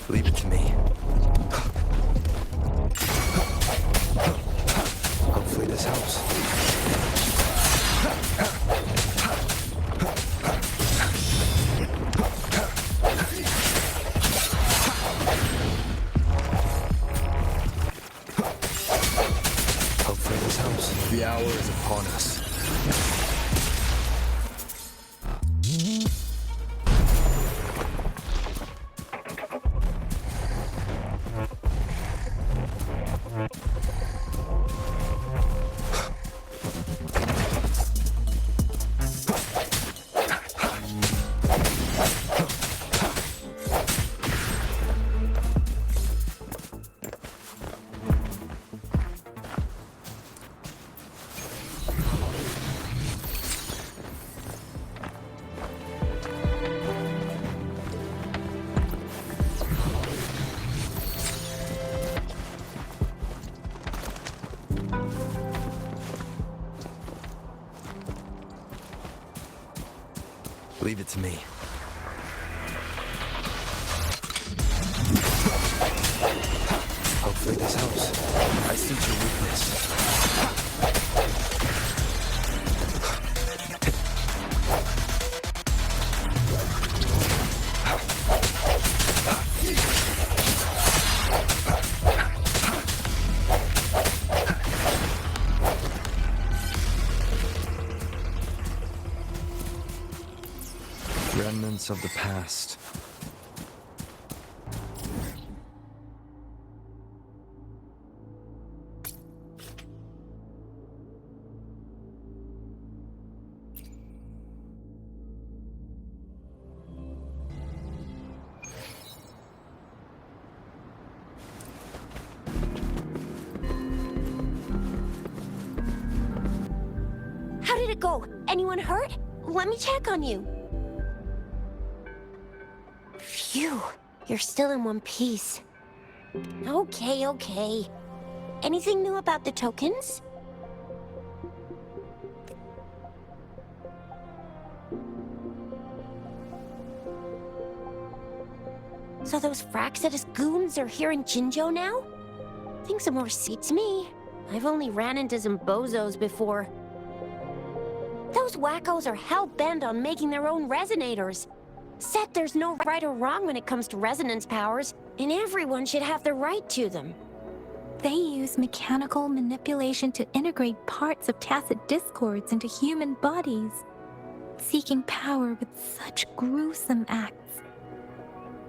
Leave it to me. Hopefully this helps. Hopefully this helps. The hour is upon us. Leave it to me. Hopefully this helps. I sense your weakness. Remnants of the past. How did it go? Anyone hurt? Let me check on you. Phew, you're still in one piece. Okay. Anything new about the tokens? So those Fraxidus goons are here in Jinzhou now? Think some more suits me. I've only ran into some bozos before. Those wackos are hell-bent on making their own resonators. Said there's no right or wrong when it comes to resonance powers, and everyone should have the right to them. They use mechanical manipulation to integrate parts of tacit discords into human bodies, seeking power with such gruesome acts.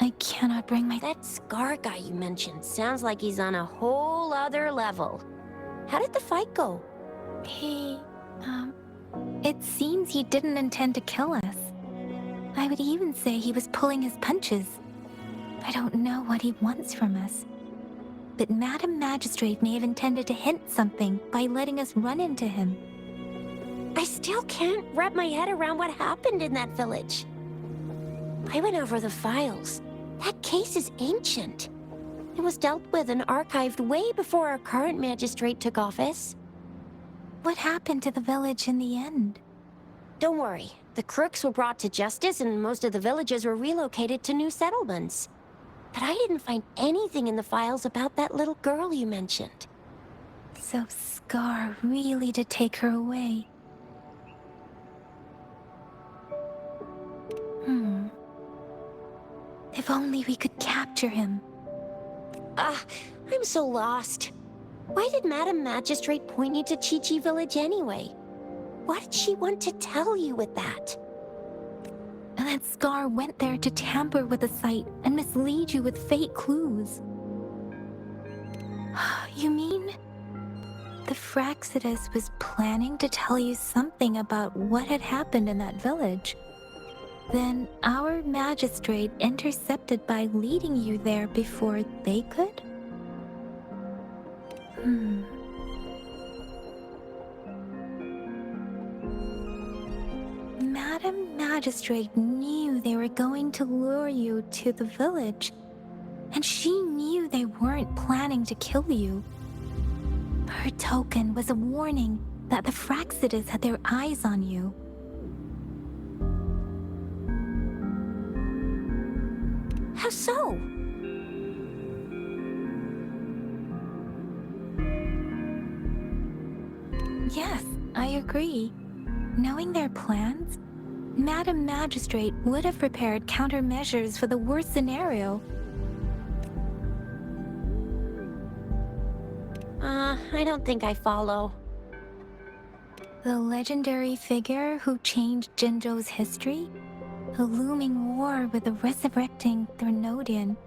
I cannot bring my... That Scar guy you mentioned sounds like he's on a whole other level. How did the fight go? It seems he didn't intend to kill us. I would even say he was pulling his punches. I don't know what he wants from us. But Madam Magistrate may have intended to hint something by letting us run into him. I still can't wrap my head around what happened in that village. I went over the files. That case is ancient. It was dealt with and archived way before our current magistrate took office. What happened to the village in the end? Don't worry. The crooks were brought to justice and most of the villagers were relocated to new settlements. But I didn't find anything in the files about that little girl you mentioned. So Scar really did take her away. If only we could capture him. I'm so lost. Why did Madam Magistrate point you to Chi-Chi Village anyway? What did she want to tell you with that? And that Scar went there to tamper with the site and mislead you with fake clues. You mean? The Fraxidus was planning to tell you something about what had happened in that village. Then our magistrate intercepted by leading you there before they could? Madam Magistrate knew they were going to lure you to the village, and she knew they weren't planning to kill you. Her token was a warning that the Fraxidus had their eyes on you. How so? Yes, I agree. Knowing their plans, Madam Magistrate would have prepared countermeasures for the worst scenario. I don't think I follow. The legendary figure who changed Jinzhou's history? A looming war with the resurrecting Threnodian,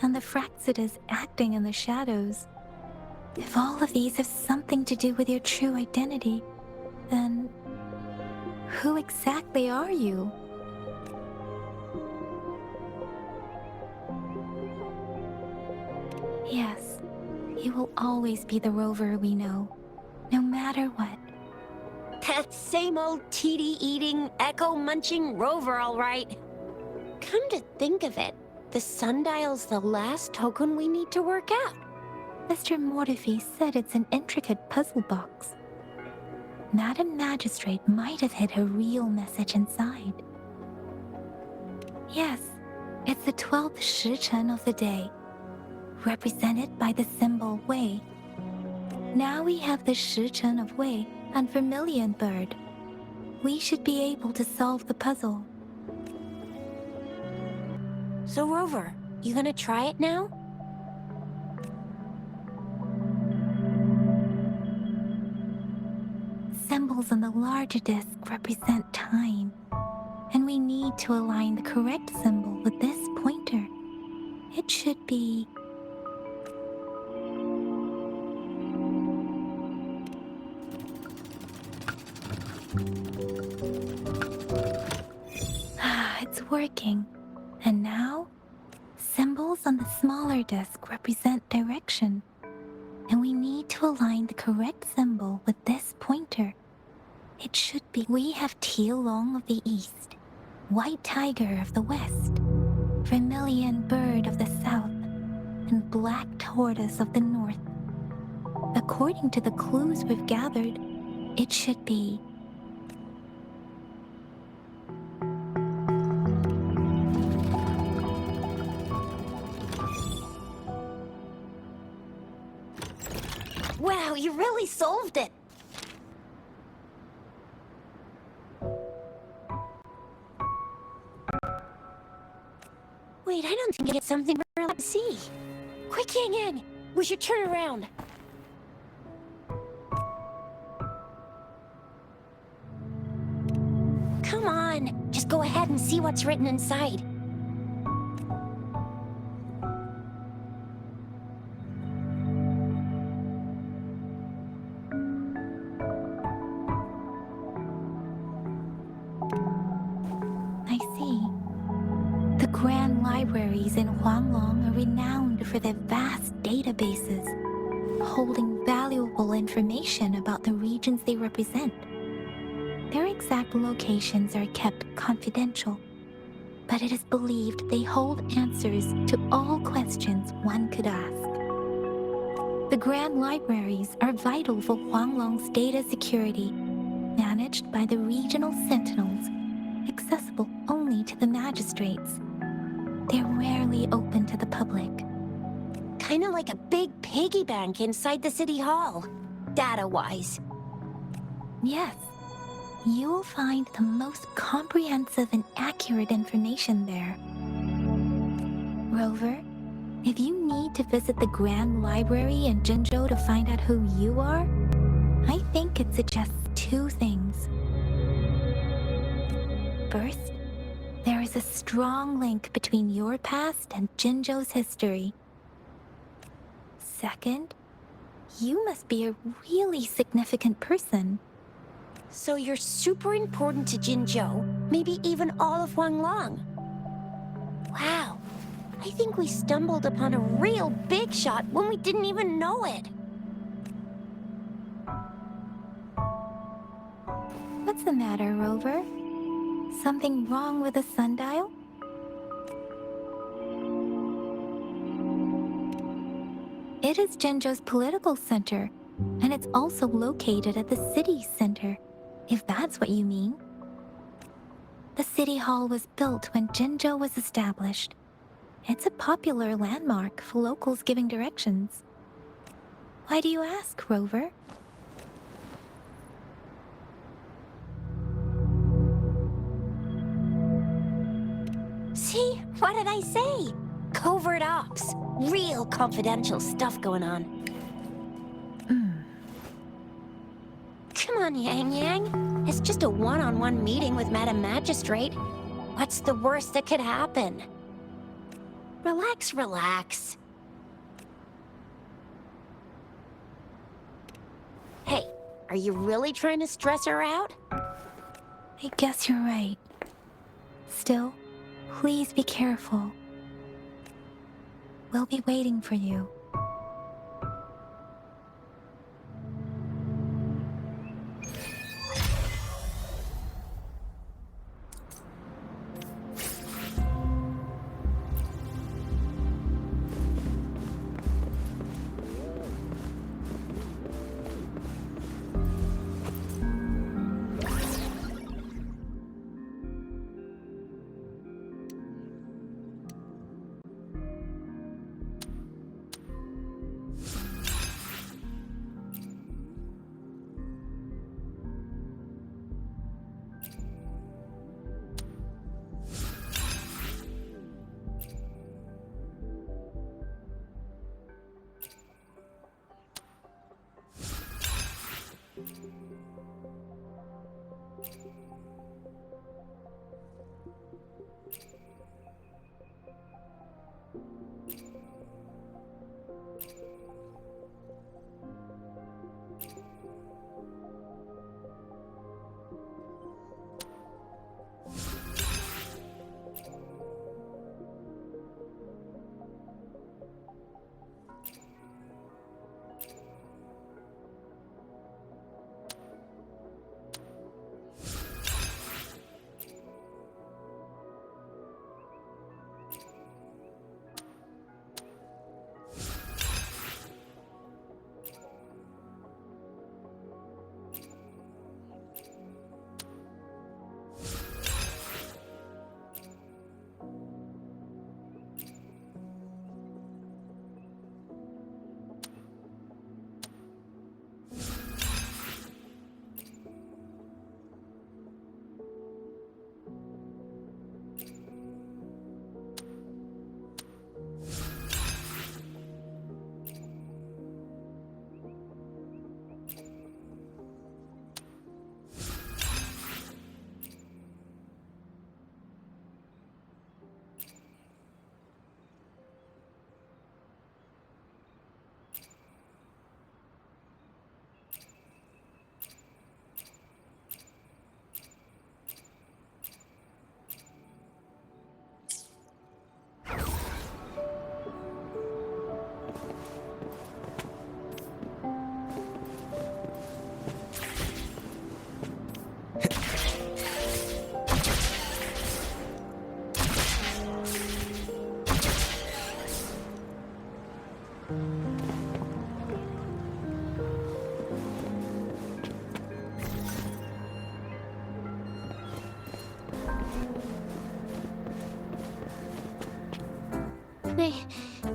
and the Fraxidas acting in the shadows. If all of these have something to do with your true identity, then who exactly are you? Yes, you will always be the rover we know, no matter what. That same old TD-eating, echo-munching rover, all right. Come to think of it, the sundial's the last token we need to work out. Mr. Mortefi said it's an intricate puzzle box. Madam Magistrate might have hid a real message inside. Yes, it's the 12th shichen of the day, represented by the symbol Wei. Now we have the shichen of Wei and Vermilion Bird. We should be able to solve the puzzle. So, Rover, you gonna try it now? Symbols on the larger disc represent time, and we need to align the correct symbol with this pointer. It should be... It's working. And now, symbols on the smaller disc represent direction, and we need to align the correct symbol with this pointer. It should be... We have Tealong of the east, White Tiger of the west, Vermilion Bird of the south, and Black Tortoise of the north. According to the clues we've gathered, it should be... Wow, you really solved it! Wait, I don't think it's something we're allowed to see. Quick, Yang Yang! We should turn around. Come on, just go ahead and see what's written inside. I see. The grand libraries in Huanglong are renowned for their vast databases, holding valuable information about the regions they represent. Their exact locations are kept confidential, but it is believed they hold answers to all questions one could ask. The grand libraries are vital for Huanglong's data security, managed by the regional sentinels, accessible only to the magistrates. They're rarely open to the public. Kinda like a big piggy bank inside the city hall, data-wise. Yes, you will find the most comprehensive and accurate information there. Rover, if you need to visit the Grand Library in Jinzhou to find out who you are, I think it suggests two things. First, there is a strong link between your past and Jinzhou's history. Second, you must be a really significant person. So you're super important to Jinzhou, maybe even all of Huanglong. Wow, I think we stumbled upon a real big shot when we didn't even know it. What's the matter, Rover? Something wrong with the sundial? It is Jinzhou's political center, and it's also located at the city center, if that's what you mean. The city hall was built when Jinzhou was established. It's a popular landmark for locals giving directions. Why do you ask, Rover? See? What did I say? Covert ops. Real confidential stuff going on. Come on, Yang Yang. It's just a one-on-one meeting with Madam Magistrate. What's the worst that could happen? Relax, relax. Hey, are you really trying to stress her out? I guess you're right. Still, please be careful. We'll be waiting for you.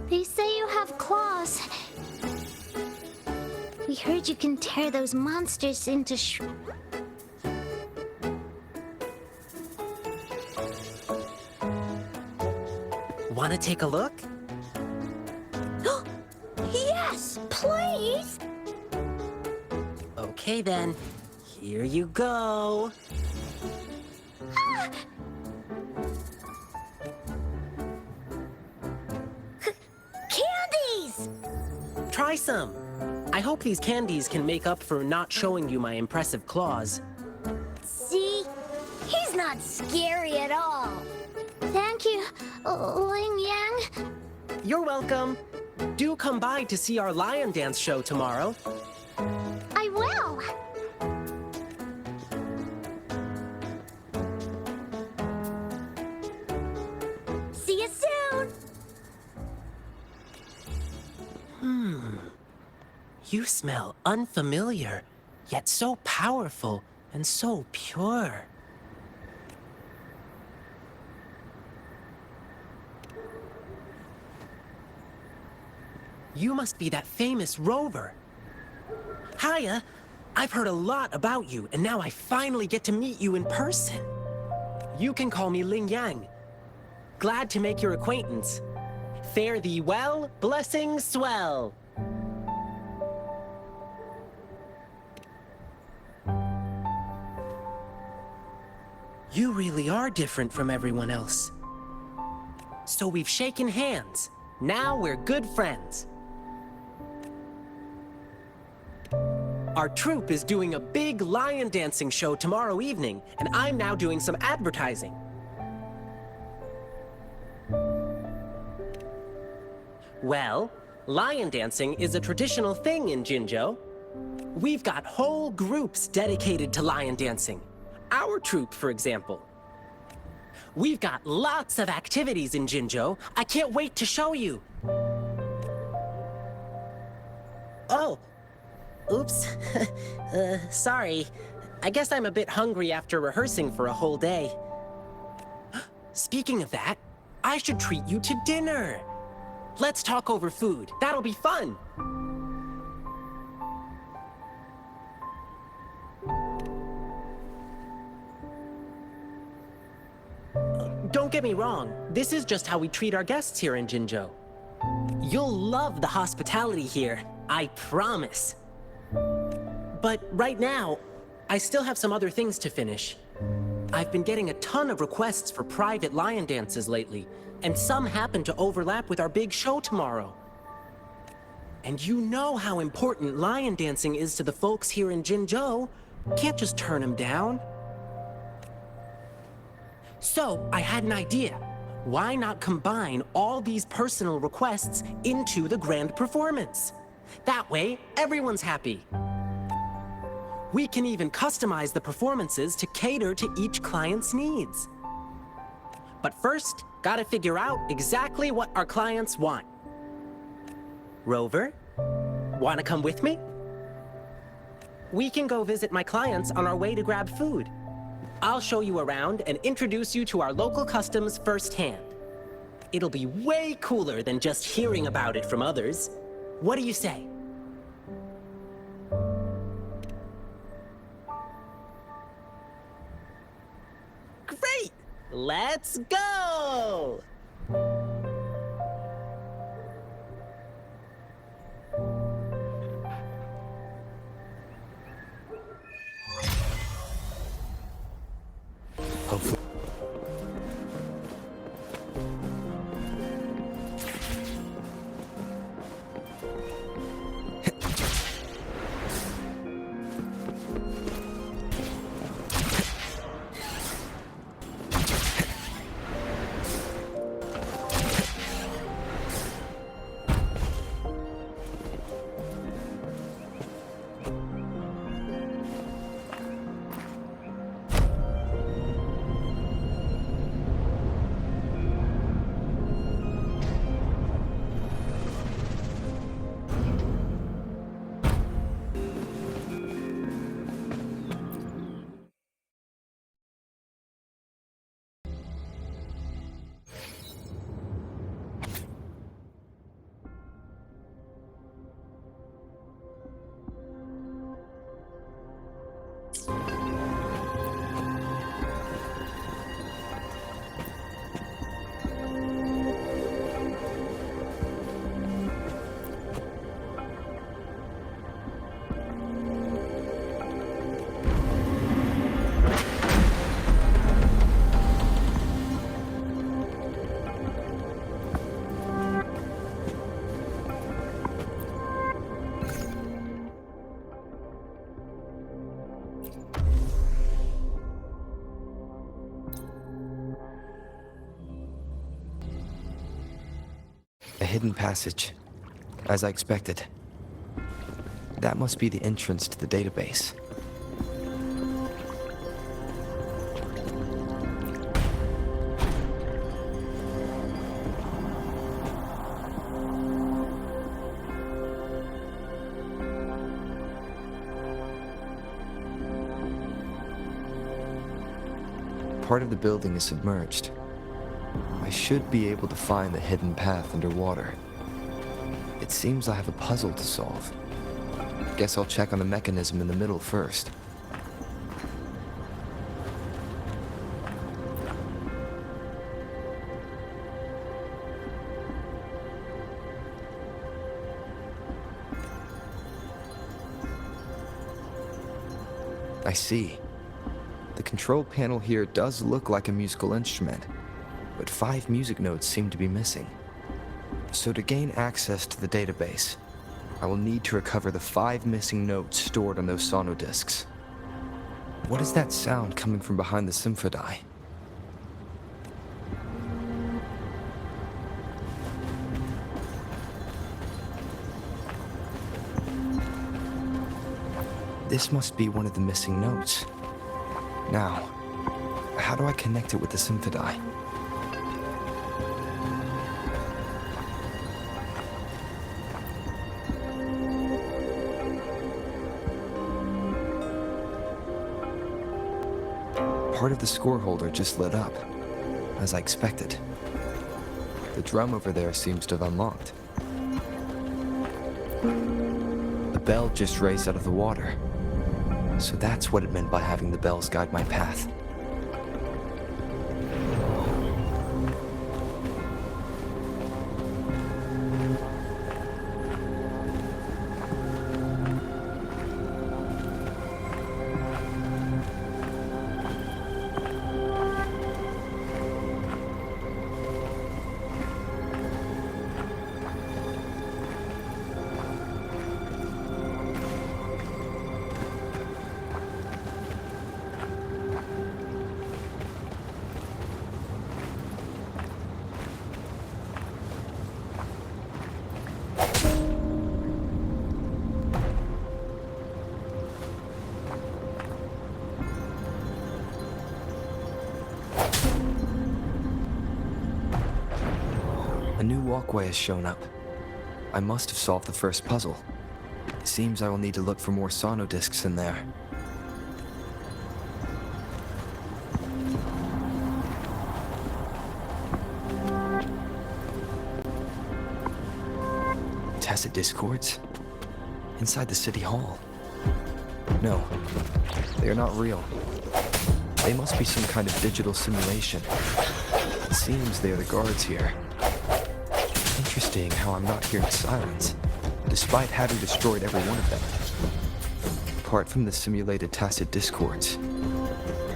They say you have claws. We heard you can tear those monsters into Wanna take a look? Yes, please! Okay then, here you go. Candies! Try some. I hope these candies can make up for not showing you my impressive claws. See? He's not scary at all. Thank you, Ling Yang. You're welcome. Do come by to see our lion dance show tomorrow. I will. See you soon. You smell unfamiliar, yet so powerful and so pure. You must be that famous rover. Hiya, I've heard a lot about you, and now I finally get to meet you in person. You can call me Ling Yang. Glad to make your acquaintance. Fare thee well, blessings swell. You really are different from everyone else. So we've shaken hands. Now we're good friends. Our troupe is doing a big lion dancing show tomorrow evening, and I'm now doing some advertising. Well, lion dancing is a traditional thing in Jinzhou. We've got whole groups dedicated to lion dancing. Our troupe, for example. We've got lots of activities in Jinzhou. I can't wait to show you. Oh. Oops. Sorry. I guess I'm a bit hungry after rehearsing for a whole day. Speaking of that, I should treat you to dinner. Let's talk over food. That'll be fun. Don't get me wrong. This is just how we treat our guests here in Jinzhou. You'll love the hospitality here. I promise. But right now, I still have some other things to finish. I've been getting a ton of requests for private lion dances lately, and some happen to overlap with our big show tomorrow. And you know how important lion dancing is to the folks here in Jinzhou. Can't just turn them down. So, I had an idea. Why not combine all these personal requests into the grand performance? That way, everyone's happy. We can even customize the performances to cater to each client's needs. But first, gotta figure out exactly what our clients want. Rover, wanna come with me? We can go visit my clients on our way to grab food. I'll show you around and introduce you to our local customs firsthand. It'll be way cooler than just hearing about it from others. What do you say? Great! Let's go! Hopefully. A hidden passage, as I expected. That must be the entrance to the database. Part of the building is submerged. I should be able to find the hidden path underwater. It seems I have a puzzle to solve. Guess I'll check on the mechanism in the middle first. I see. The control panel here does look like a musical instrument, but 5 music notes seem to be missing. So to gain access to the database, I will need to recover the 5 missing notes stored on those sonodiscs. What is that sound coming from behind the symphony? This must be one of the missing notes. Now, how do I connect it with the symphony? Part of the score holder just lit up, as I expected. The drum over there seems to have unlocked. The bell just raised out of the water. So that's what it meant by having the bells guide my path. A new walkway has shown up. I must have solved the first puzzle. It seems I will need to look for more sonodiscs in there. Tacit discords? Inside the city hall? No, they are not real. They must be some kind of digital simulation. It seems they are the guards here. Interesting how I'm not hearing sirens, despite having destroyed every one of them. Apart from the simulated tacit discords,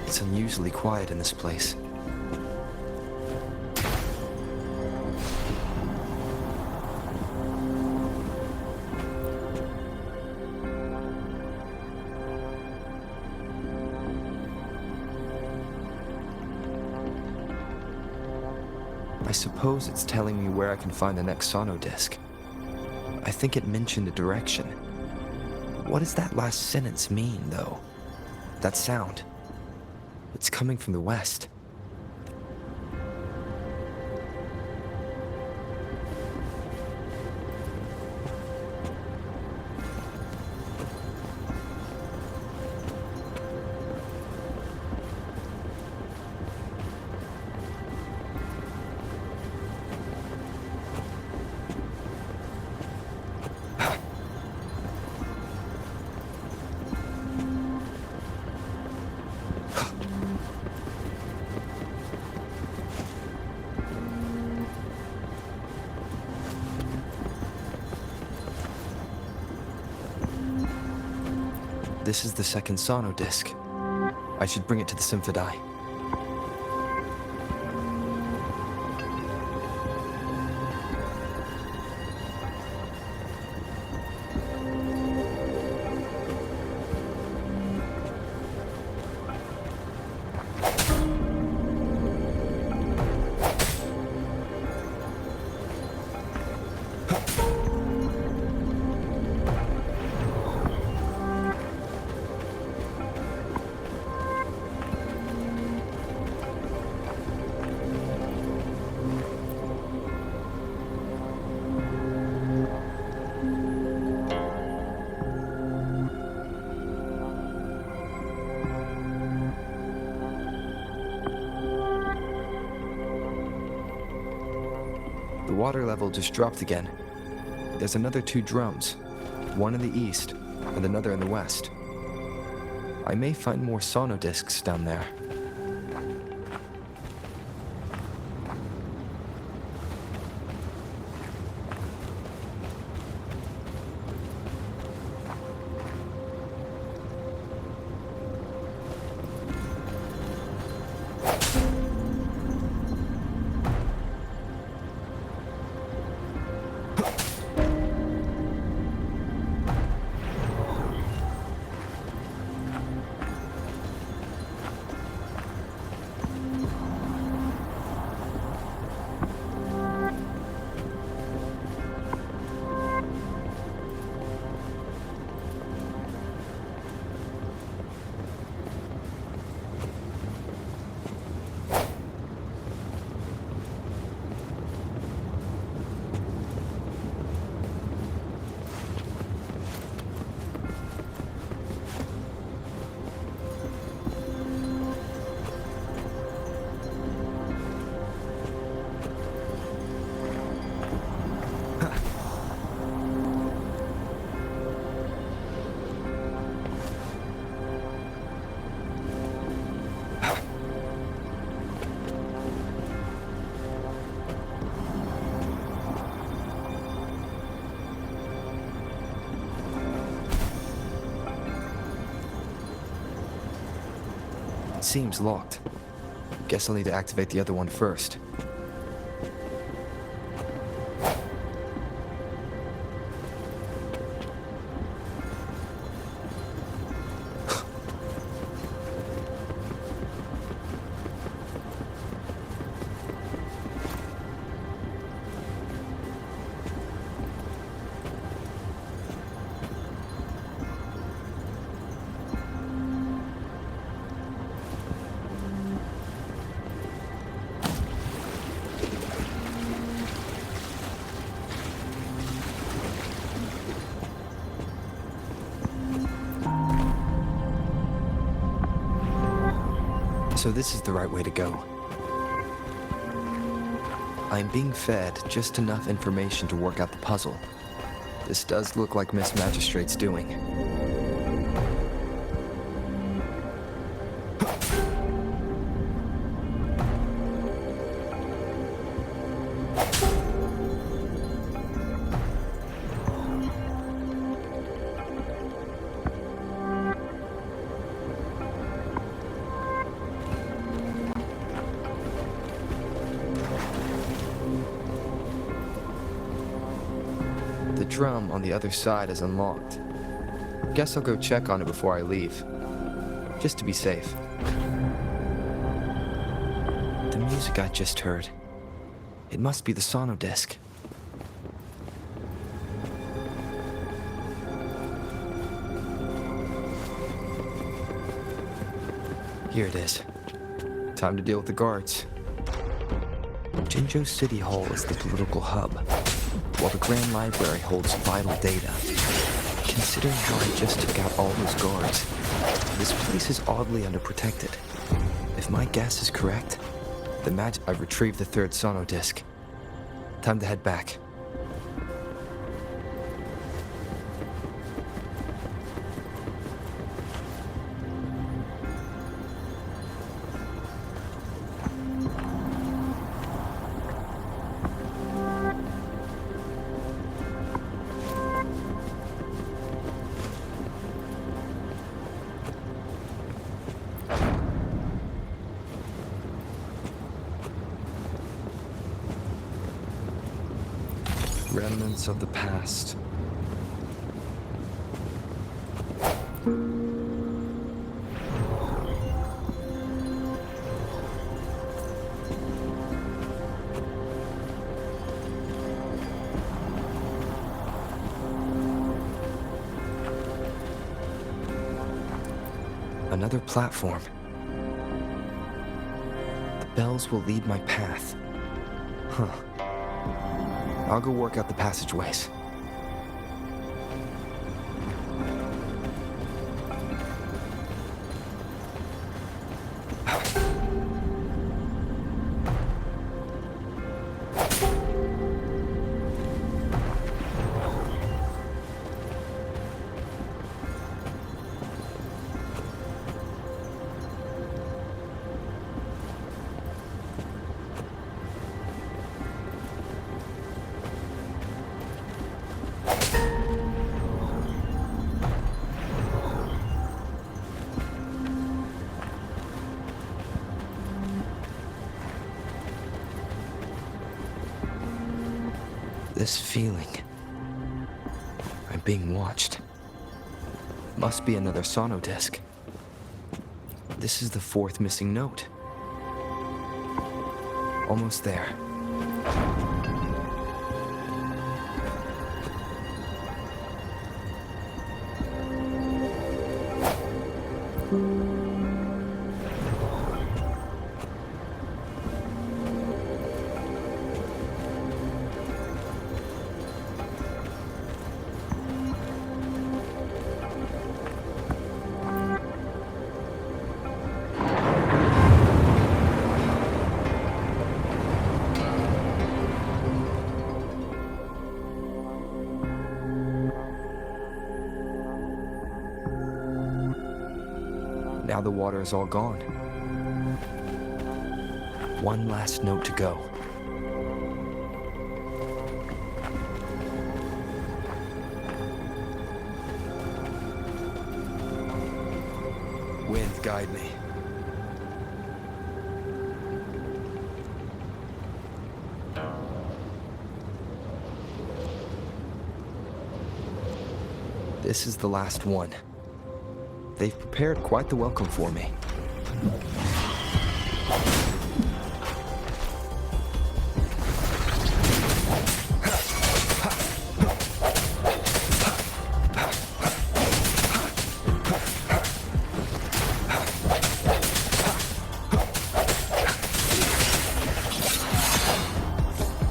it's unusually quiet in this place. I suppose it's telling me where I can find the next sonodisc. I think it mentioned a direction. What does that last sentence mean, though? That sound. It's coming from the west. This is the second sonodisc. I should bring it to the symphony. The water level just dropped again. there's another 2 drums, one in the east and another in the west. I may find more sonodiscs down there. Seems locked. Guess I'll need to activate the other one first. So this is the right way to go. I'm being fed just enough information to work out the puzzle. This does look like Miss Magistrate's doing. The drum on the other side is unlocked. Guess I'll go check on it before I leave, just to be safe. The music I just heard, it must be the sonodisc. Here it is. Time to deal with the guards. Jinzhou City Hall is the political hub, while the Grand Library holds vital data. Considering how I just took out all those guards, this place is oddly underprotected. If my guess is correct, I've retrieved the 3rd sonodisc. Time to head back. Remnants of the past. Another platform. The bells will lead my path. Huh. I'll go work out the passageways. This feeling. I'm being watched. Must be another sono disc. This is the fourth missing note. Almost there. Now the water is all gone. One last note to go. Wind, guide me. This is the last one. They've prepared quite the welcome for me.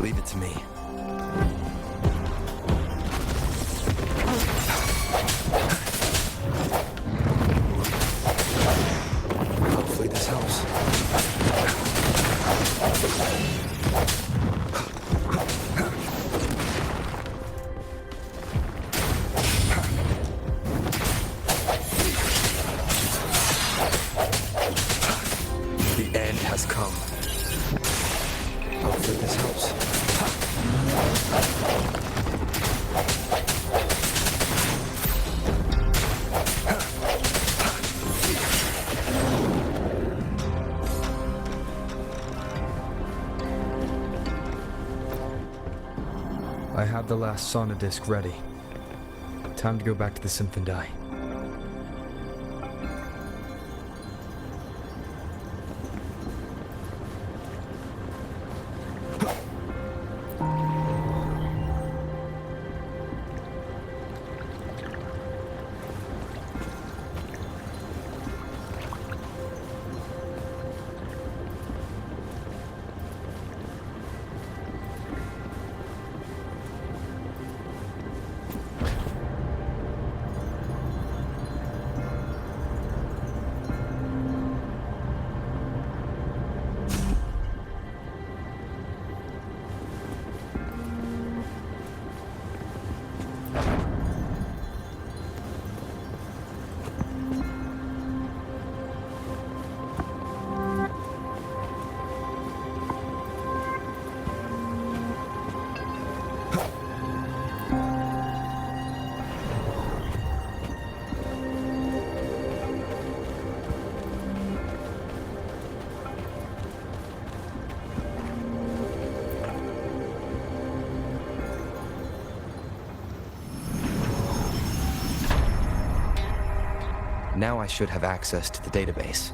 Leave it to me. Hopefully this helps. The end has come. Hopefully this helps. I have the last sauna disc ready. Time to go back to the Symphondai. Now I should have access to the database.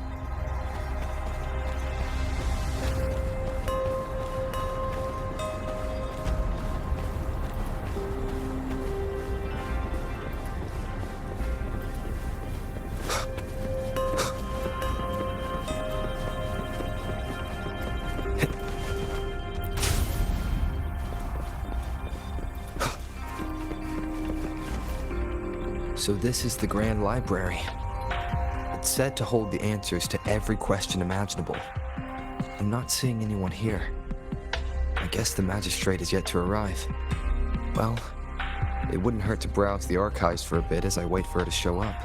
So this is the Grand Library. It's said to hold the answers to every question imaginable. I'm not seeing anyone here. I guess the Magistrate is yet to arrive. Well, it wouldn't hurt to browse the archives for a bit as I wait for her to show up.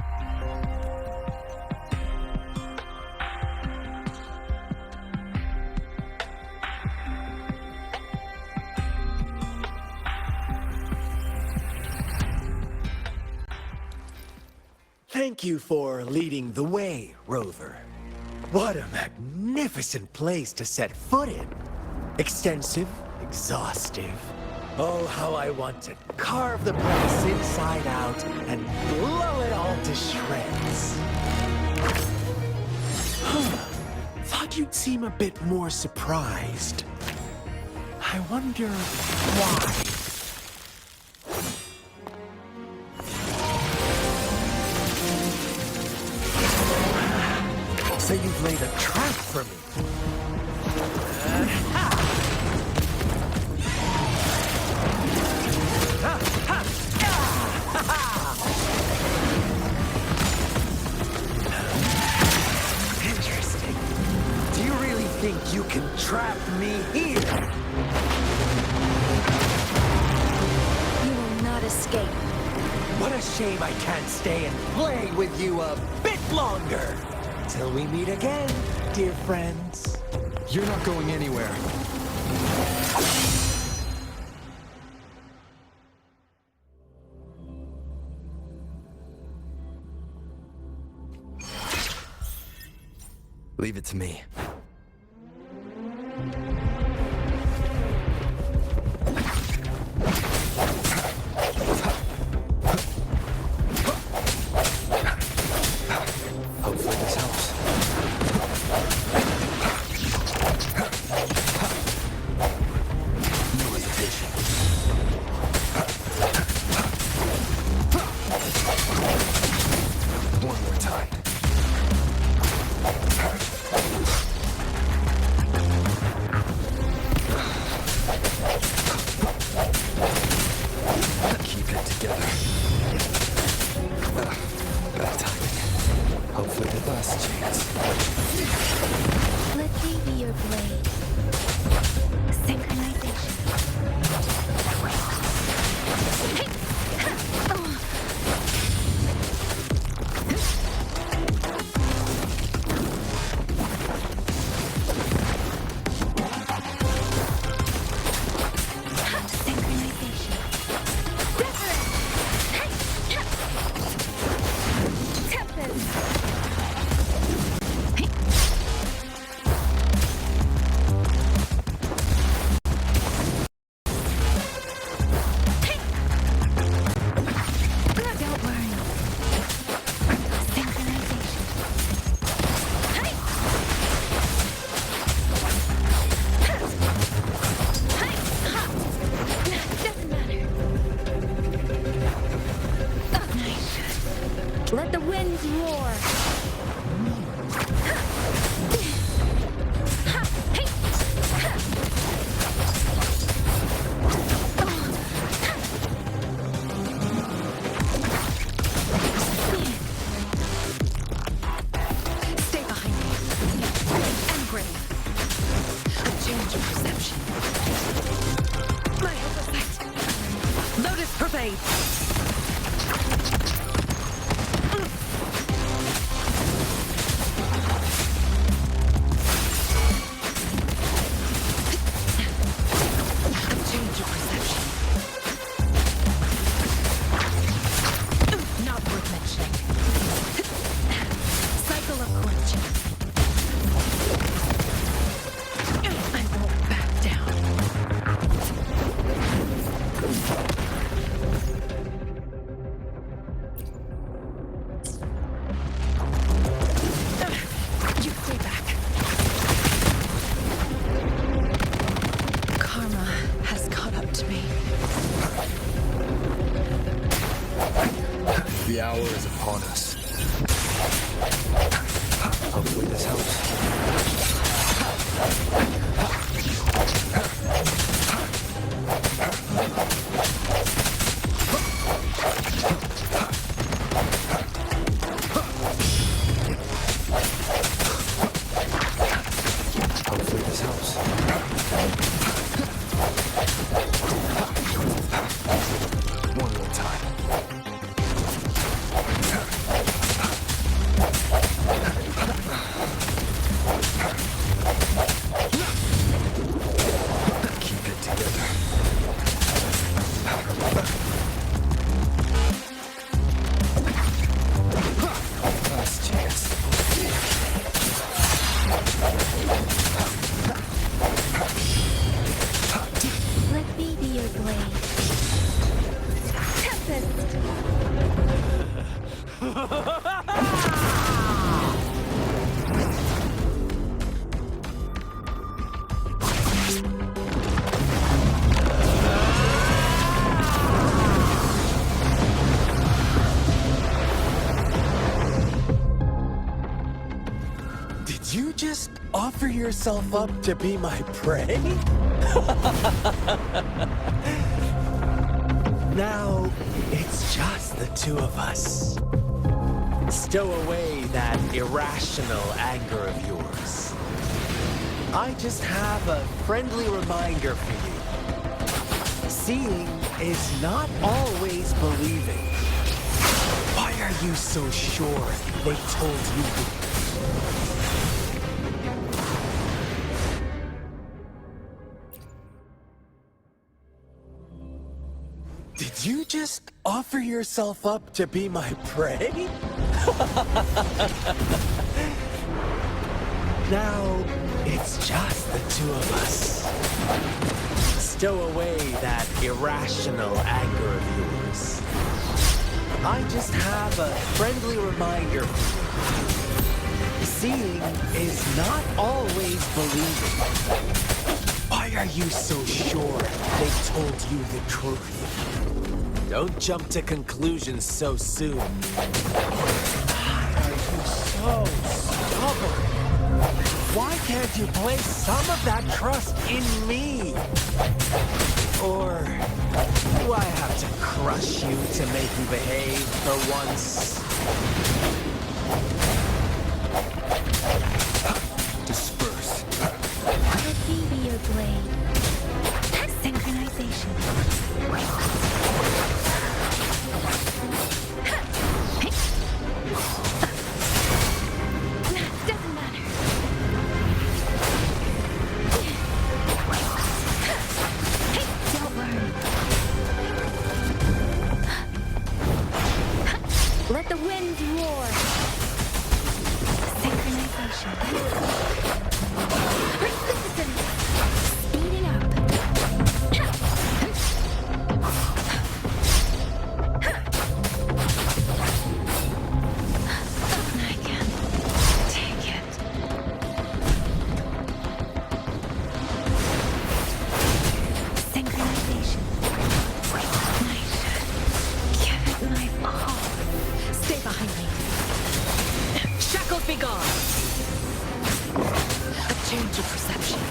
Thank you for leading the way, Rover. What a magnificent place to set foot in. Extensive, exhaustive, Oh, how I want to carve the brass inside out and blow it all to shreds. Thought you'd seem a bit more surprised. I wonder why. So you've laid a trap for me. Interesting. Do you really think you can trap me here? You will not escape. What a shame I can't stay and play with you a bit longer. Till we meet again, dear friends. You're not going anywhere. Leave it to me. Hopefully this helps. No hesitation. One more time. Keep it together. Bad timing. Hopefully the last chance. Let me be your blade. Synchronization. Synchronization. Don't worry. Synchronization. Doesn't matter. Oh, nice. Let the winds roar. Stay behind me. And brave. A change of perception. My oversight. Lotus pervades. A change of perception. Not worth mentioning. Cycle of corruption. I won't back down. You stay back. Karma has caught up to me. The hour is upon us. Hopefully this helps. Hopefully this helps. One more time. you just offer yourself up to be my prey? Now, it's just the two of us. Stow away that irrational anger of yours. I just have a friendly reminder for you. Seeing is not always believing. Why are you so sure they told you the Did you just offer yourself up to be my prey? Now, it's just the two of us. Stow away that irrational anger of yours. I just have a friendly reminder for you. Seeing is not always believing. Why are you so sure they told you the truth? Don't jump to conclusions so soon. Why are you so stubborn? Why can't you place some of that trust in me? Or do I have to crush you to make you behave for once? Disperse. I'll be your blade. Synchronization. Doesn't matter. Don't worry. Let the winds roar. Synchronization. Resistance. Speeding up. I can't take it. Synchronization. I should give it my all. Stay behind me. Shackles be gone. A change of perception.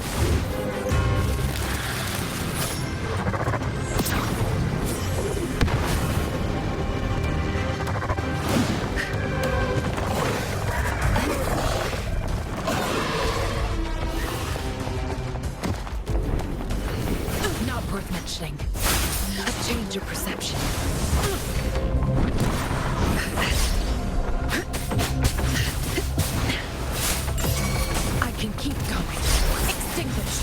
Not worth mentioning. A change of perception. I can keep going. Extinguish.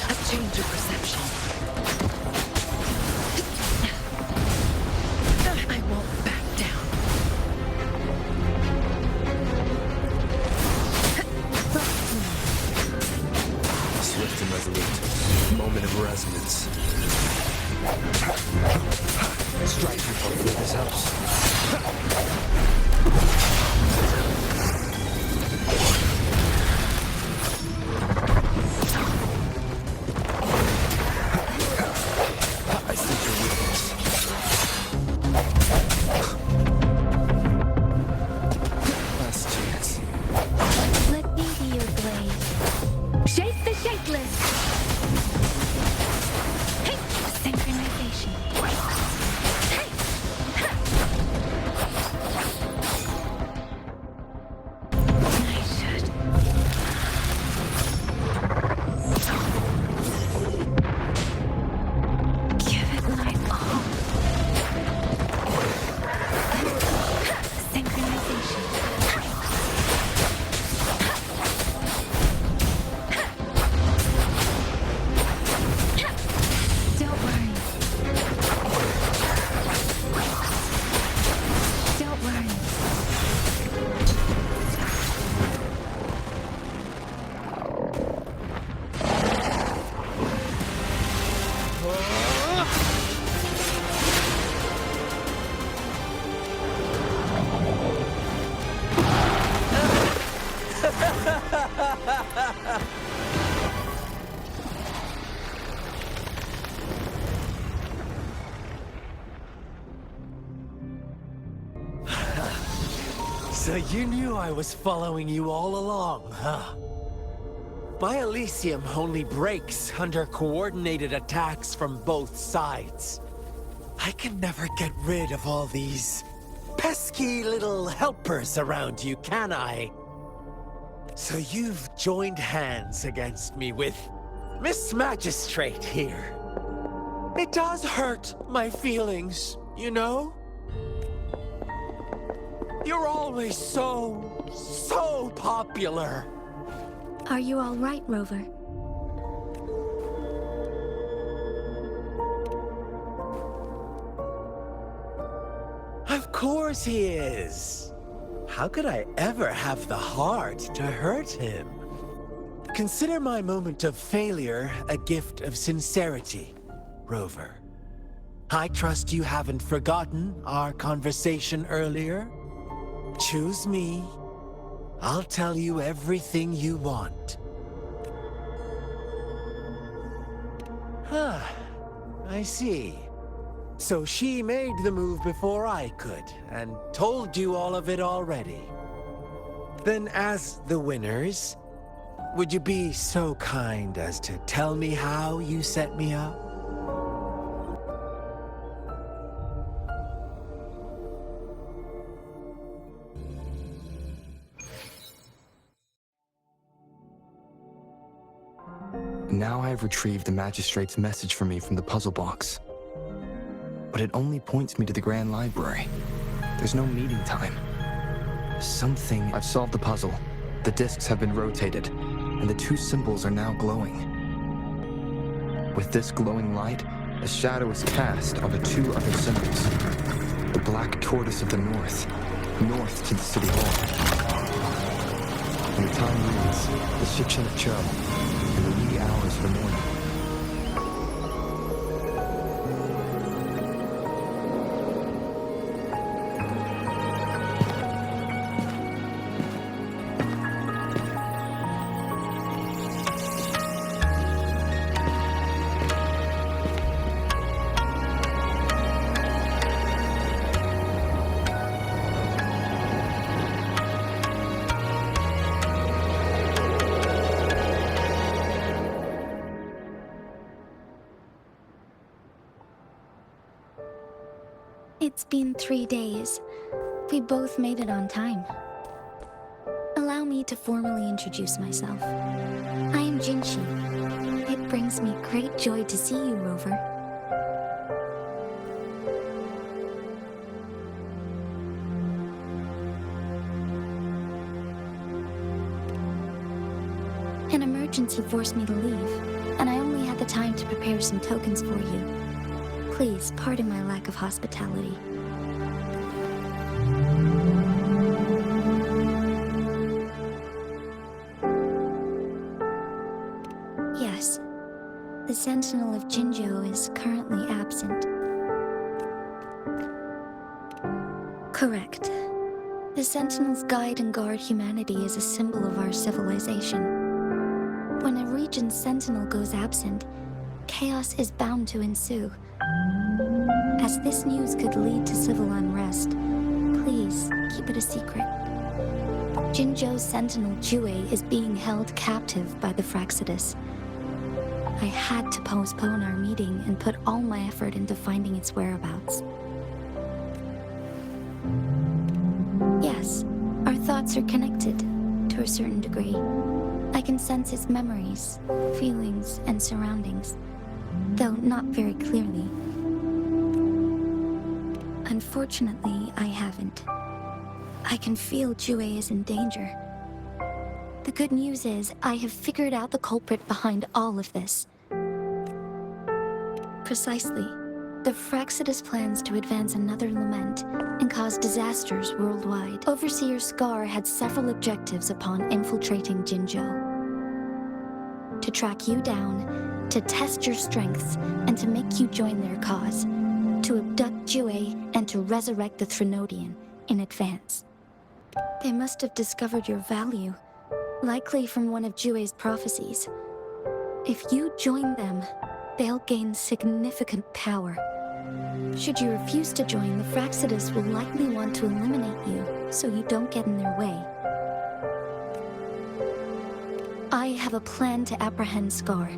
A change of perception. I won't back down. Swift and resolute. Moment of resonance. Strike. Hopefully this helps. So you knew I was following you all along, huh? My Elysium only breaks under coordinated attacks from both sides. I can never get rid of all these pesky little helpers around you, can I? So you've joined hands against me with Miss Magistrate here. It does hurt my feelings, you know? You're always so popular. Are you all right, Rover? Of course he is. How could I ever have the heart to hurt him? Consider my moment of failure a gift of sincerity, Rover. I trust you haven't forgotten our conversation earlier. Choose me. I'll tell you everything you want. Huh. I see. So she made the move before I could, and told you all of it already. Then as the winners, would you be so kind as to tell me how you set me up? Now I have retrieved the Magistrate's message for me from the puzzle box. But it only points me to the Grand Library. There's no meeting time. I've solved the puzzle. The discs have been rotated, and the two symbols are now glowing. With this glowing light, a shadow is cast on the two other symbols. The black tortoise of the north to the city hall. And the time reads the Shikshin of Cho, in the wee hours of the morning. It's been 3 days. We both made it on time. Allow me to formally introduce myself. I am Jinshi. It brings me great joy to see you, Rover. An emergency forced me to leave, and I only had the time to prepare some tokens for you. Please pardon my lack of hospitality. Yes, the Sentinel of Jinzhou is currently absent. Correct. The Sentinels guide and guard humanity as a symbol of our civilization. When a region's Sentinel goes absent, chaos is bound to ensue. As this news could lead to civil unrest, please keep it a secret. Jinzhou's Sentinel Jue is being held captive by the Fraxidus. I had to postpone our meeting and put all my effort into finding its whereabouts. Yes, our thoughts are connected, to a certain degree. I can sense its memories, feelings, and surroundings, though not very clearly. Unfortunately, I haven't. I can feel Jue is in danger. The good news is, I have figured out the culprit behind all of this. Precisely. The Fraxidus plans to advance another lament and cause disasters worldwide. Overseer Scar had several objectives upon infiltrating Jinzhou. To track you down, to test your strengths, and to make you join their cause. To abduct Jue and to resurrect the Threnodian in advance. They must have discovered your value, likely from one of Jue's prophecies. If you join them, they'll gain significant power. Should you refuse to join, the Fraxidus will likely want to eliminate you, so you don't get in their way. I have a plan to apprehend Scar.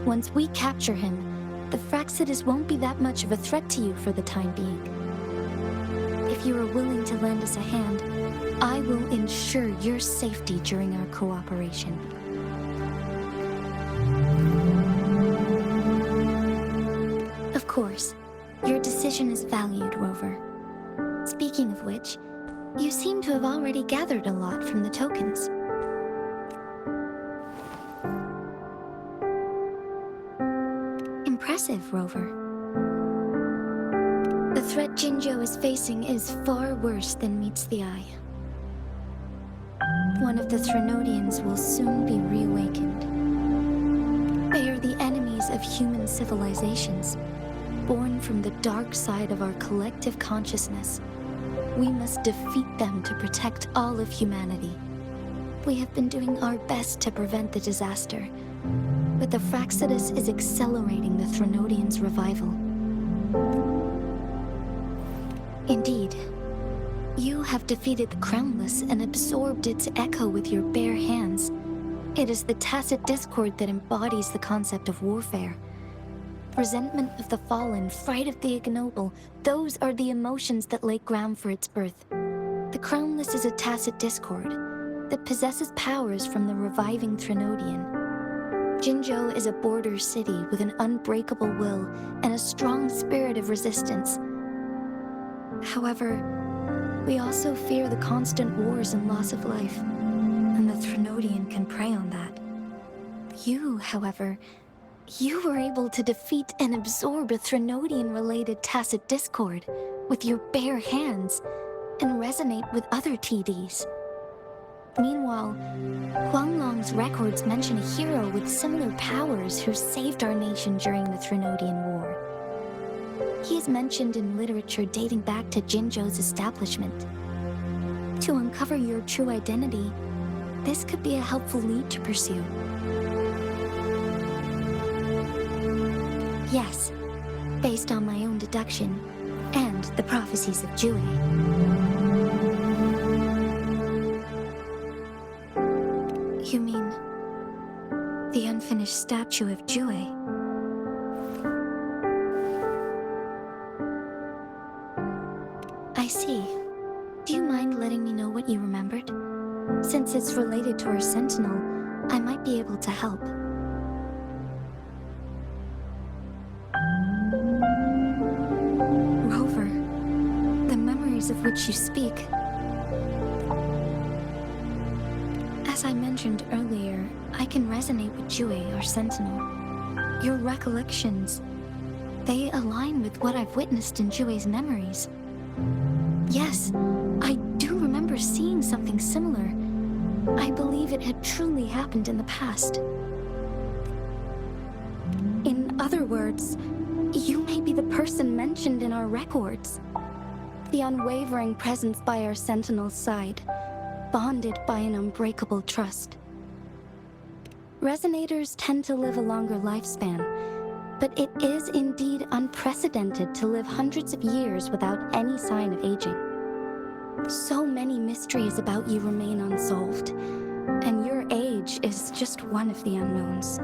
Once we capture him, the Fraxidus won't be that much of a threat to you for the time being. If you are willing to lend us a hand, I will ensure your safety during our cooperation. Of course, your decision is valued, Rover. Speaking of which, you seem to have already gathered a lot from the tokens. Impressive, Rover. The threat Jinzhou is facing is far worse than meets the eye. One of the Threnodians will soon be reawakened. They are the enemies of human civilizations, born from the dark side of our collective consciousness. We must defeat them to protect all of humanity. We have been doing our best to prevent the disaster, but the Fraxidus is accelerating the Threnodians' revival. Indeed, you have defeated the Crownless and absorbed its echo with your bare hands. It is the tacit discord that embodies the concept of warfare. Resentment of the fallen, fright of the ignoble, those are the emotions that lay ground for its birth. The Crownless is a tacit discord that possesses powers from the reviving Threnodian. Jinzhou is a border city with an unbreakable will and a strong spirit of resistance. However, we also fear the constant wars and loss of life, and the Threnodian can prey on that. You, however, you were able to defeat and absorb a Threnodian-related tacit discord with your bare hands and resonate with other TDs. Meanwhile, Huanglong's records mention a hero with similar powers who saved our nation during the Threnodian War. He is mentioned in literature dating back to Jinzhou's establishment. To uncover your true identity, this could be a helpful lead to pursue. Yes, based on my own deduction and the prophecies of Jue. You mean the unfinished statue of Jue? I see. Do you mind letting me know what you remembered? Since it's related to our Sentinel, I might be able to help. Rover, the memories of which you speak. As I mentioned earlier, I can resonate with Jue, our Sentinel. Your recollections, they align with what I've witnessed in Jue's memories. Yes, I do remember seeing something similar. I believe it had truly happened in the past. In other words, you may be the person mentioned in our records. The unwavering presence by our Sentinel's side, bonded by an unbreakable trust. Resonators tend to live a longer lifespan, but it is indeed unprecedented to live hundreds of years without any sign of aging. So many mysteries about you remain unsolved, and your age is just one of the unknowns.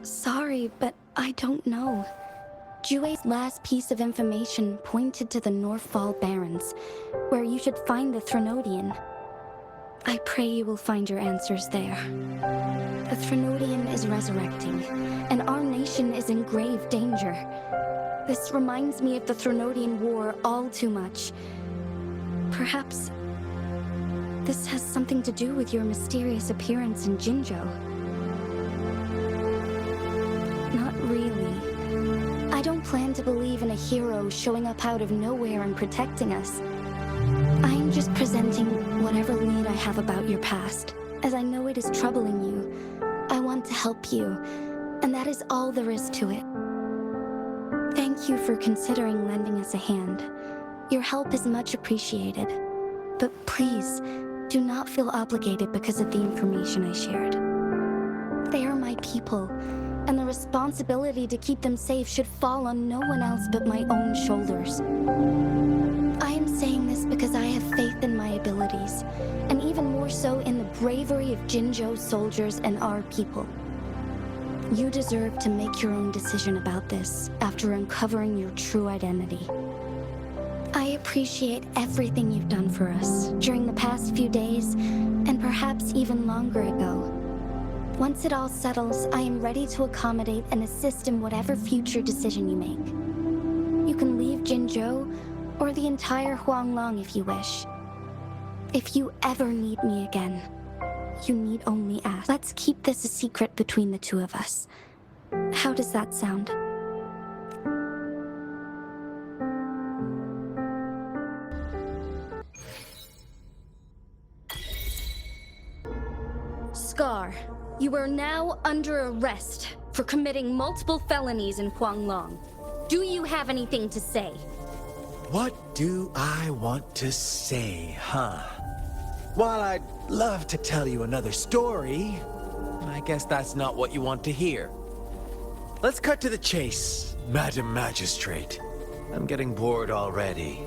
Sorry, but I don't know. Jue's last piece of information pointed to the Northfall Barrens, where you should find the Threnodian. I pray you will find your answers there. The Threnodian is resurrecting, and our nation is in grave danger. This reminds me of the Threnodian War all too much. Perhaps this has something to do with your mysterious appearance in Jinzhou. Not really. I don't plan to believe in a hero showing up out of nowhere and protecting us. I'm just presenting whatever lead I have about your past, as I know it is troubling you. I want to help you, and that is all there is to it. Thank you for considering lending us a hand. Your help is much appreciated. But please, do not feel obligated because of the information I shared. people, and the responsibility to keep them safe should fall on no one else but my own shoulders. I am saying this because I have faith in my abilities, and even more so in the bravery of Jinzhou soldiers and our people. You deserve to make your own decision about this after uncovering your true identity. I appreciate everything you've done for us during the past few days, and perhaps even longer ago. Once it all settles, I am ready to accommodate and assist in whatever future decision you make. You can leave Jinzhou, or the entire Huanglong if you wish. If you ever need me again, you need only ask. Let's keep this a secret between the two of us. How does that sound? Scar, you are now under arrest for committing multiple felonies in Huanglong. Do you have anything to say? What do I want to say, huh? While I'd love to tell you another story, I guess that's not what you want to hear. Let's cut to the chase, Madam Magistrate. I'm getting bored already.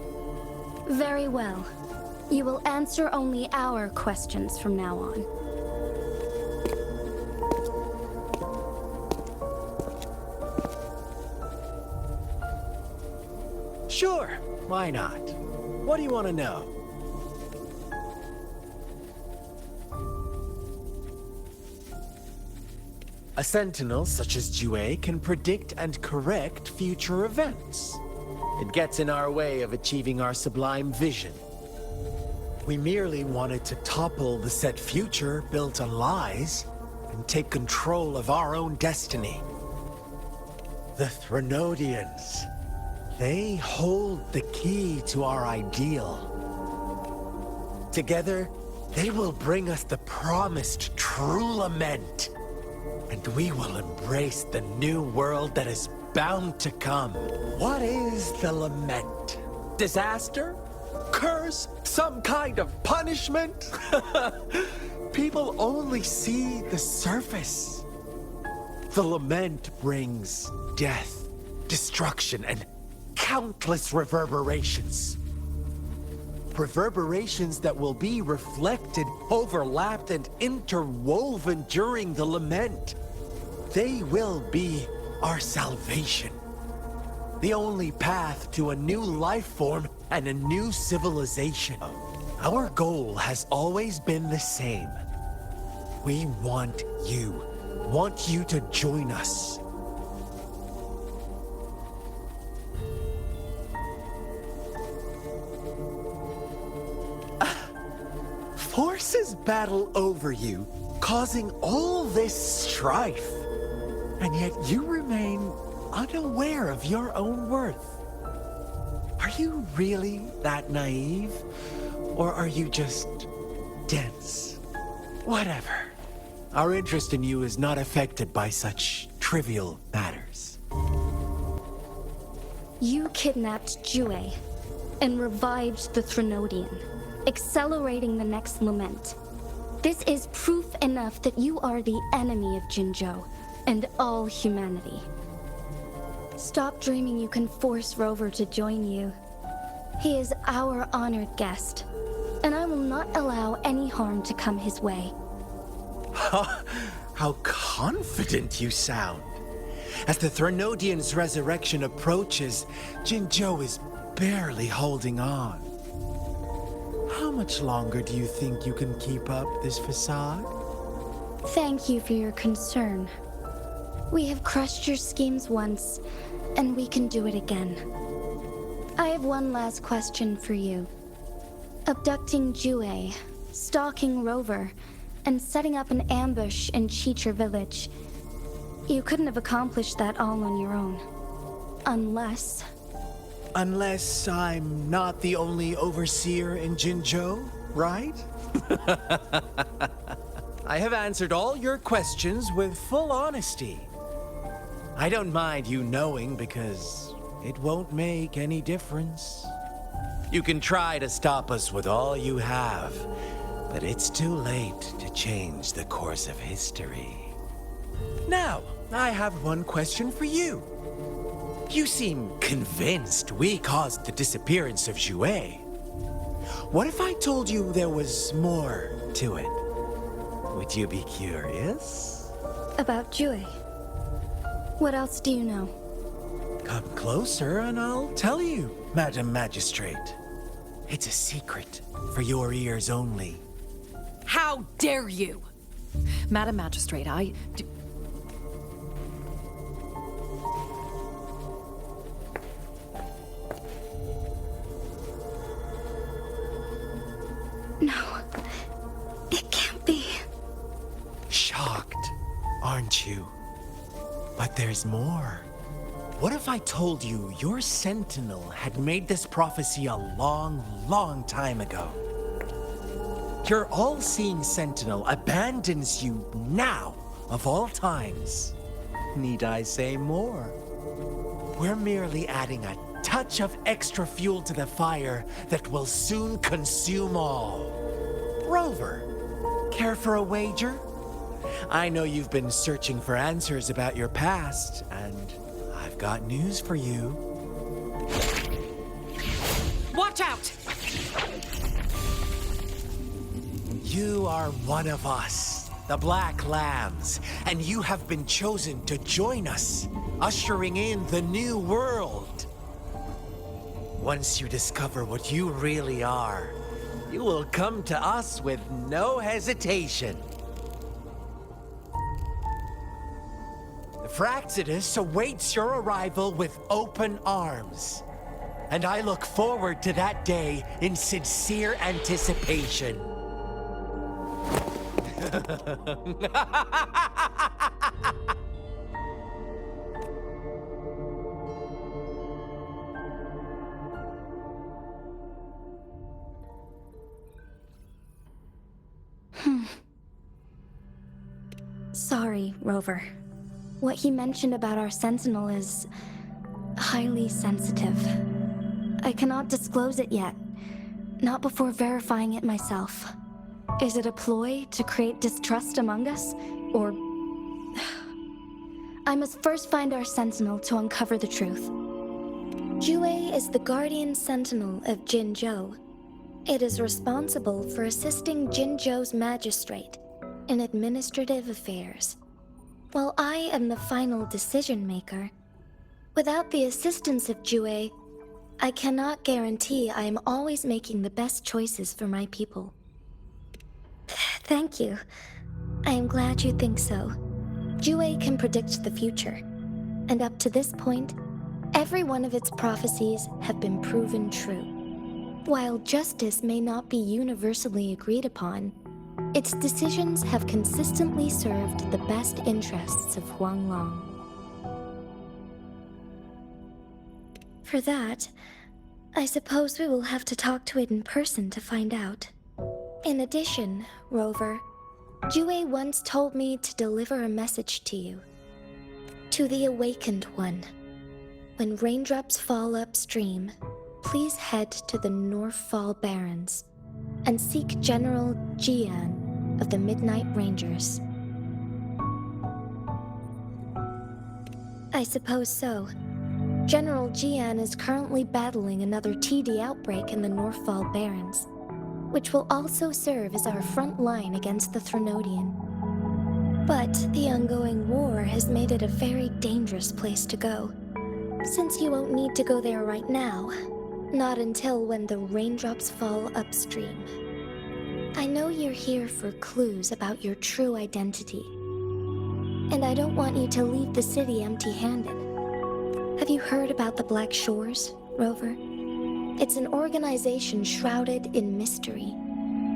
Very well. You will answer only our questions from now on. Sure, why not? What do you want to know? A sentinel such as Jue can predict and correct future events. It gets in our way of achieving our sublime vision. We merely wanted to topple the set future built on lies and take control of our own destiny. The Threnodians. They hold the key to our ideal. Together, they will bring us the promised true lament. And we will embrace the new world that is bound to come. What is the lament? Disaster? Curse? Some kind of punishment? People only see the surface. The lament brings death, destruction, and countless reverberations. Reverberations that will be reflected, overlapped, and interwoven during the lament. They will be our salvation. The only path to a new life form and a new civilization. Our goal has always been the same. We want you to join us. Forces battle over you, causing all this strife. And yet you remain unaware of your own worth. Are you really that naive? Or are you just dense? Whatever. Our interest in you is not affected by such trivial matters. You kidnapped Jue and revived the Threnodian, accelerating the next lament. This is proof enough that you are the enemy of Jinzhou and all humanity. Stop dreaming you can force Rover to join you. He is our honored guest, and I will not allow any harm to come his way. How confident you sound. As the Threnodian's resurrection approaches, Jinzhou is barely holding on. How much longer do you think you can keep up this facade? Thank you for your concern. We have crushed your schemes once, and we can do it again. I have one last question for you. Abducting Jue, stalking Rover, and setting up an ambush in Chicher village. You couldn't have accomplished that all on your own. Unless... Unless I'm not the only overseer in Jinzhou, right? I have answered all your questions with full honesty. I don't mind you knowing because it won't make any difference. You can try to stop us with all you have, but it's too late to change the course of history. Now, I have one question for you. You seem convinced we caused the disappearance of Jouet. What if I told you there was more to it? Would you be curious? About Jue. What else do you know? Come closer and I'll tell you, Madam Magistrate. It's a secret for your ears only. How dare you! Madam Magistrate, No. It can't be. Shocked, aren't you? But there's more. What if I told you your sentinel had made this prophecy a long, long time ago? Your all-seeing sentinel abandons you now, of all times. Need I say more? We're merely adding a touch of extra fuel to the fire that will soon consume all. Rover, care for a wager? I know you've been searching for answers about your past, and I've got news for you. watch out! You are one of us, the Black Lambs, and you have been chosen to join us, ushering in the new world. Once you discover what you really are, you will come to us with no hesitation. The Fraxidus awaits your arrival with open arms, and I look forward to that day in sincere anticipation. Sorry, Rover. What he mentioned about our sentinel is highly sensitive. I cannot disclose it yet, not before verifying it myself. Is it a ploy to create distrust among us, or... I must first find our sentinel to uncover the truth. Jue is the guardian sentinel of Jinzhou. It is responsible for assisting Jinzhou's magistrate in administrative affairs. While I am the final decision maker, without the assistance of Jue, I cannot guarantee I am always making the best choices for my people. Thank you. I am glad you think so. Jue can predict the future, and up to this point, every one of its prophecies have been proven true. While justice may not be universally agreed upon, its decisions have consistently served the best interests of Huanglong. For that, I suppose we will have to talk to it in person to find out. In addition, Rover, Jue once told me to deliver a message to you. To the Awakened One. When raindrops fall upstream, please head to the Northfall Barrens and seek General Jian of the Midnight Rangers. I suppose so. General Jian is currently battling another TD outbreak in the Northfall Barrens, which will also serve as our front line against the Threnodian. But the ongoing war has made it a very dangerous place to go, since you won't need to go there right now, not until when the raindrops fall upstream. I know you're here for clues about your true identity, and I don't want you to leave the city empty-handed. Have you heard about the Black Shores, Rover? It's an organization shrouded in mystery,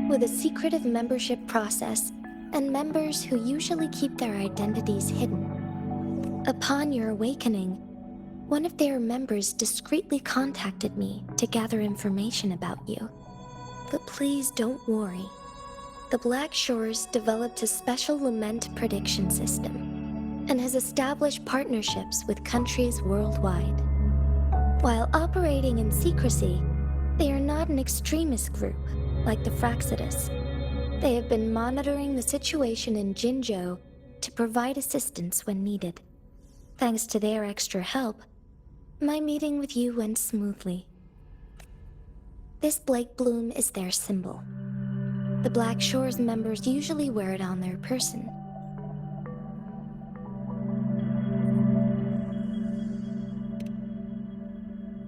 with a secretive membership process and members who usually keep their identities hidden. Upon your awakening, one of their members discreetly contacted me to gather information about you. But please don't worry. The Black Shores developed a special lament prediction system and has established partnerships with countries worldwide. While operating in secrecy, they are not an extremist group like the Fraxidus. They have been monitoring the situation in Jinzhou to provide assistance when needed. Thanks to their extra help, my meeting with you went smoothly. This Blake Bloom is their symbol. The Black Shores members usually wear it on their person.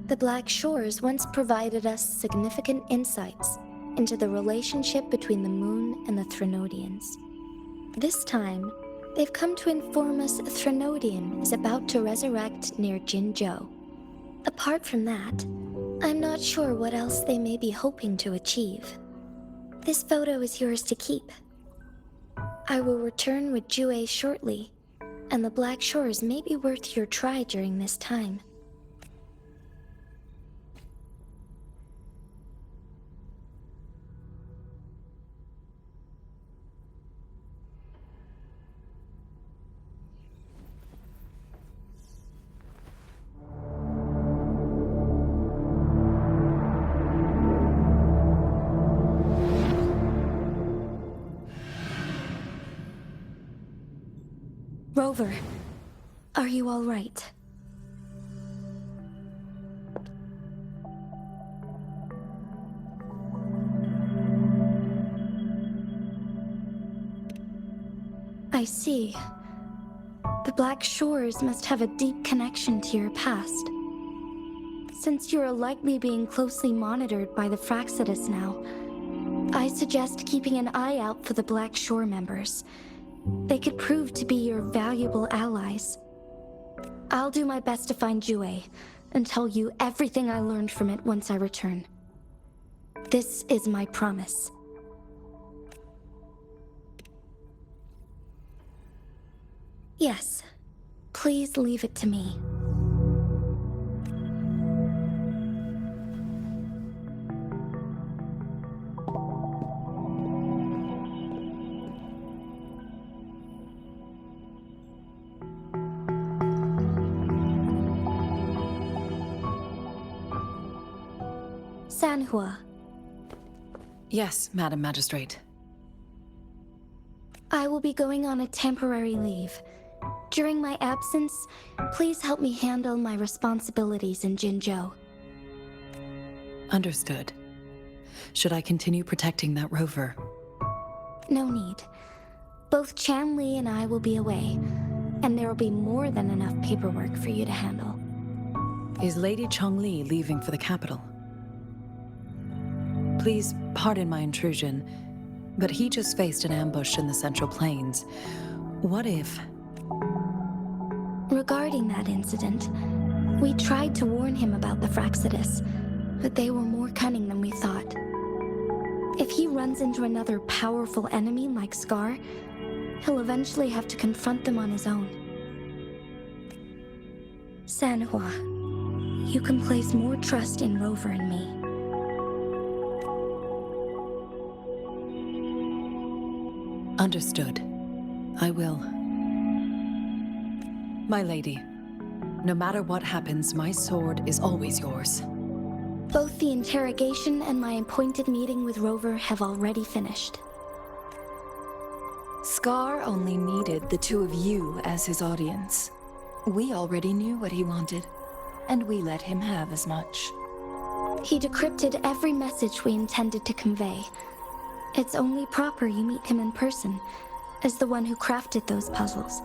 The Black Shores once provided us significant insights into the relationship between the moon and the Threnodians. This time, they've come to inform us a Threnodian is about to resurrect near Jinzhou. Apart from that, I'm not sure what else they may be hoping to achieve. This photo is yours to keep. I will return with Jue shortly, and the Black Shores may be worth your try during this time. Rover, are you all right? I see. The Black Shores must have a deep connection to your past. Since you are likely being closely monitored by the Fraxidus now, I suggest keeping an eye out for the Black Shore members. They could prove to be your valuable allies. I'll do my best to find Jue and tell you everything I learned from it once I return. This is my promise. Yes, please leave it to me. Sanhua. Yes, Madam Magistrate. I will be going on a temporary leave. During my absence, please help me handle my responsibilities in Jinzhou. Understood. Should I continue protecting that rover? No need. Both Chanli and I will be away, and there will be more than enough paperwork for you to handle. Is Lady Chongli leaving for the capital? Please pardon my intrusion, but he just faced an ambush in the Central Plains. What if... Regarding that incident, we tried to warn him about the Fraxidus, but they were more cunning than we thought. If he runs into another powerful enemy like Scar, he'll eventually have to confront them on his own. Sanhua, you can place more trust in Rover and me. Understood. I will. My lady, no matter what happens, my sword is always yours. Both the interrogation and my appointed meeting with Rover have already finished. Scar only needed the two of you as his audience. We already knew what he wanted, and we let him have as much. He decrypted every message we intended to convey. It's only proper you meet him in person, as the one who crafted those puzzles.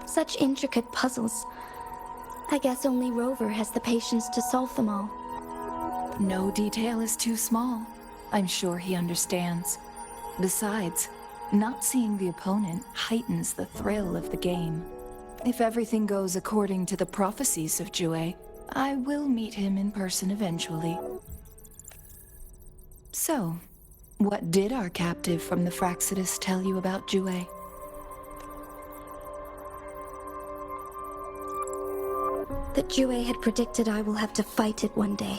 Such intricate puzzles. I guess only Rover has the patience to solve them all. No detail is too small. I'm sure he understands. Besides, not seeing the opponent heightens the thrill of the game. If everything goes according to the prophecies of Jue, I will meet him in person eventually. So, what did our captive from the Fraxidus tell you about Jue? That Jue had predicted I will have to fight it one day.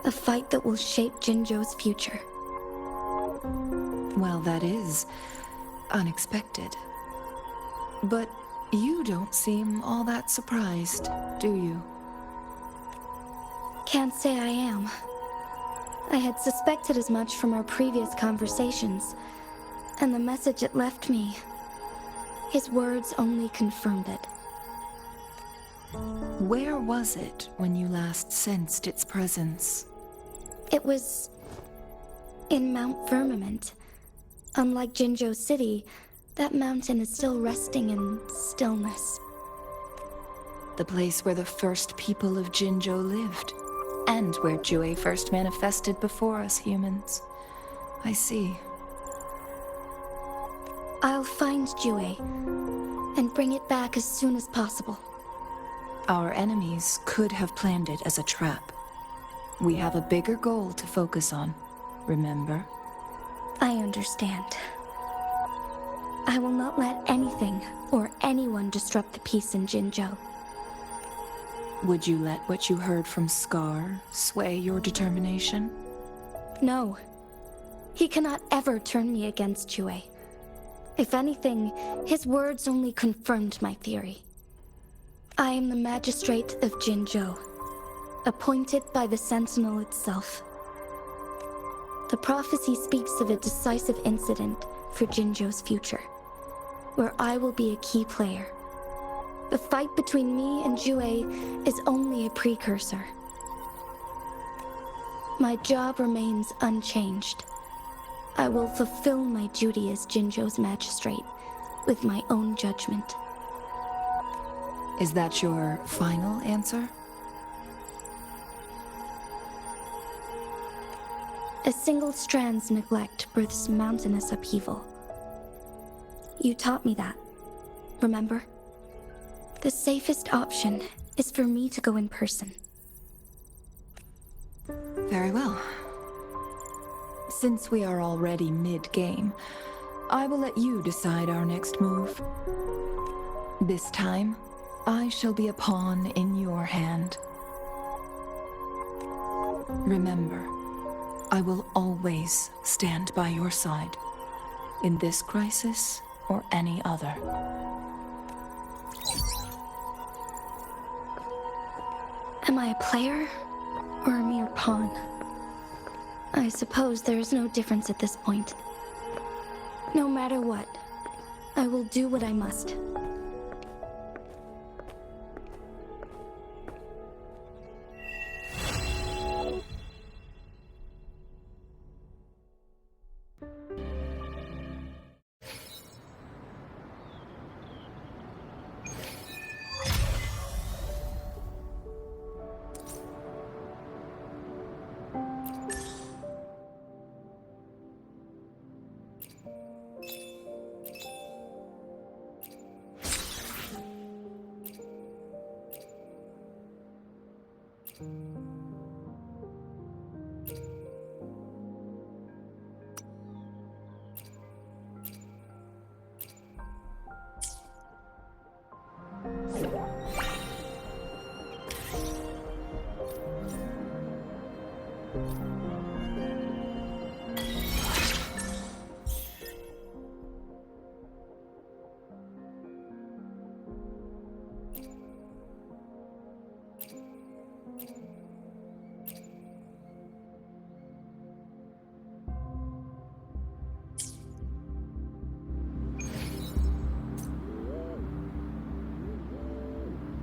A fight that will shape Jinzhou's future. Well, that is unexpected. But you don't seem all that surprised, do you? Can't say I am. I had suspected as much from our previous conversations, and the message it left me. His words only confirmed it. Where was it when you last sensed its presence? It was in Mount Firmament. Unlike Jinzhou City, that mountain is still resting in stillness. The place where the first people of Jinzhou lived, and where Jue first manifested before us humans. I see. I'll find Jue and bring it back as soon as possible. Our enemies could have planned it as a trap. We have a bigger goal to focus on, remember? I understand. I will not let anything or anyone disrupt the peace in Jinzhou. Would you let what you heard from Scar sway your determination? No. He cannot ever turn me against Jue. If anything, his words only confirmed my theory. I am the Magistrate of Jinzhou, appointed by the Sentinel itself. The prophecy speaks of a decisive incident for Jinzhou's future, where I will be a key player. The fight between me and Jue is only a precursor. My job remains unchanged. I will fulfill my duty as Jinzhou's magistrate with my own judgment. Is that your final answer? A single strand's neglect births mountainous upheaval. You taught me that, remember? The safest option is for me to go in person. Very well. Since we are already mid-game, I will let you decide our next move. This time, I shall be a pawn in your hand. Remember, I will always stand by your side, in this crisis or any other. Am I a player or a mere pawn? I suppose there is no difference at this point. No matter what, I will do what I must.